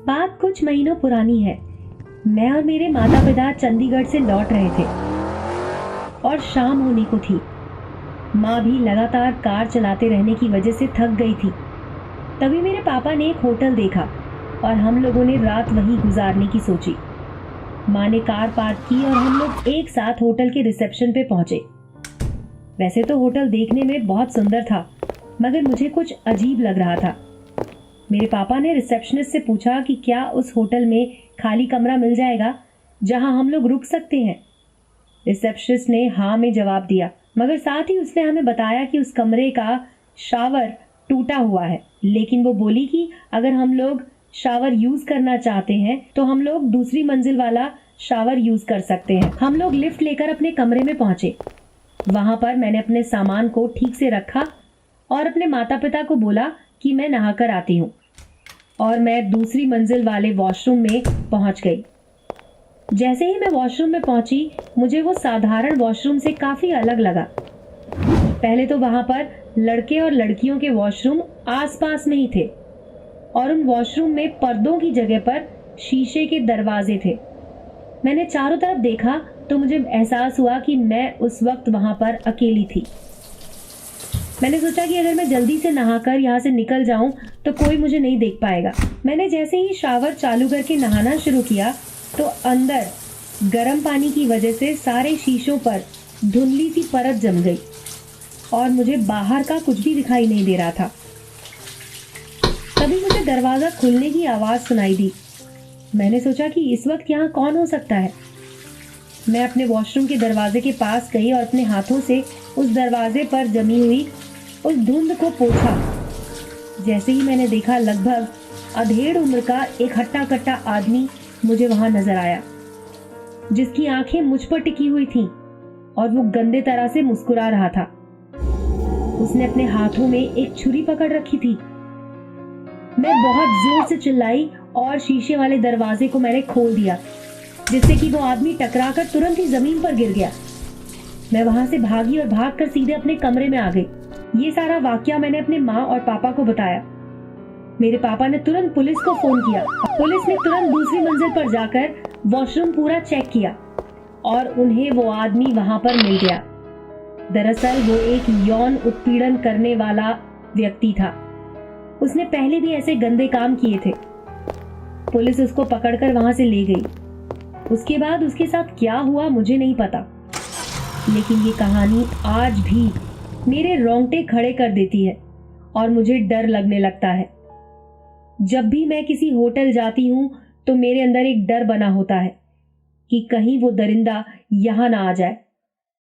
बात कुछ महीनों पुरानी है। मैं और मेरे माता पिता चंडीगढ़ से लौट रहे थे और शाम होने को थी। माँ भी लगातार कार चलाते रहने की वजह से थक गई थी। तभी मेरे पापा ने एक होटल देखा और हम लोगों ने रात वहीं गुजारने की सोची। माँ ने कार पार्क की और हम लोग एक साथ होटल के रिसेप्शन पे पहुंचे। वैसे तो होटल देखने में बहुत सुंदर था, मगर मुझे कुछ अजीब लग रहा था। मेरे पापा ने रिसेप्शनिस्ट से पूछा कि क्या उस होटल में खाली कमरा मिल जाएगा जहां हम लोग रुक सकते हैं। रिसेप्शनिस्ट ने हाँ में जवाब दिया, मगर साथ ही उसने हमें बताया कि उस कमरे का शावर टूटा हुआ है, लेकिन वो बोली कि अगर हम लोग शावर यूज करना चाहते हैं तो हम लोग दूसरी मंजिल वाला शावर यूज कर सकते हैं। हम लोग लिफ्ट लेकर अपने कमरे में पहुंचे। वहां पर मैंने अपने सामान को ठीक से रखा और अपने माता पिता को बोला कि मैं नहाकर आती हूँ, और मैं दूसरी मंजिल वाले वॉशरूम में पहुंच गई। जैसे ही मैं वॉशरूम में पहुंची, मुझे वो साधारण वॉशरूम से काफी अलग लगा। पहले तो वहां पर लड़के और लड़कियों के वॉशरूम आसपास में ही थे और उन वॉशरूम में पर्दों की जगह पर शीशे के दरवाजे थे। मैंने चारों तरफ देखा तो मुझे एहसास हुआ कि मैं उस वक्त वहां पर अकेली थी। मैंने सोचा कि अगर मैं जल्दी से नहाकर यहाँ से निकल जाऊं तो कोई मुझे नहीं देख पाएगा। मैंने जैसे ही शावर चालू करके नहाना शुरू किया तो अंदर गर्म पानी की वजह से सारे शीशों पर धुंधली सी परत जम गई और मुझे बाहर का कुछ भी दिखाई नहीं दे रहा था। तभी मुझे दरवाजा खुलने की आवाज सुनाई दी। मैंने सोचा कि इस वक्त यहाँ कौन हो सकता है। मैं अपने वॉशरूम के दरवाजे के पास गई और अपने हाथों से उस दरवाजे पर जमी हुई उस धुंध को पोंछा। जैसे ही मैंने देखा, लगभग अधेड़ उम्र का एक हट्टा कट्टा आदमी मुझे वहां नजर आया, जिसकी आंखें मुझ पर टिकी हुई थीं और वो गंदे तरह से मुस्कुरा रहा था। उसने अपने हाथों में एक छुरी पकड़ रखी थी। मैं बहुत जोर से चिल्लाई और शीशे वाले दरवाजे को मैंने खोल दिया, जिससे कि वो आदमी टकराकर तुरंत ही जमीन पर गिर गया। मैं वहां से भागी और भागकर सीधे अपने कमरे में आ गई। ये सारा वाकया मैंने अपने माँ और पापा को बताया। मेरे पापा ने तुरंत पुलिस को फोन किया। पुलिस ने तुरंत दूसरी मंजिल पर जाकर वॉशरूम पूरा चेक किया और उन्हें वो आदमी वहां पर मिल गया। दरअसल वो एक यौन उत्पीड़न करने वाला व्यक्ति था। उसने पहले भी ऐसे गंदे काम किए थे। पुलिस उसको पकड़कर वहां से ले गई। उसके बाद उसके साथ क्या हुआ मुझे नहीं पता, लेकिन ये कहानी आज भी मेरे रोंगटे खड़े कर देती है और मुझे डर लगने लगता है। जब भी मैं किसी होटल जाती हूँ तो मेरे अंदर एक डर बना होता है कि कहीं वो दरिंदा यहाँ ना आ जाए।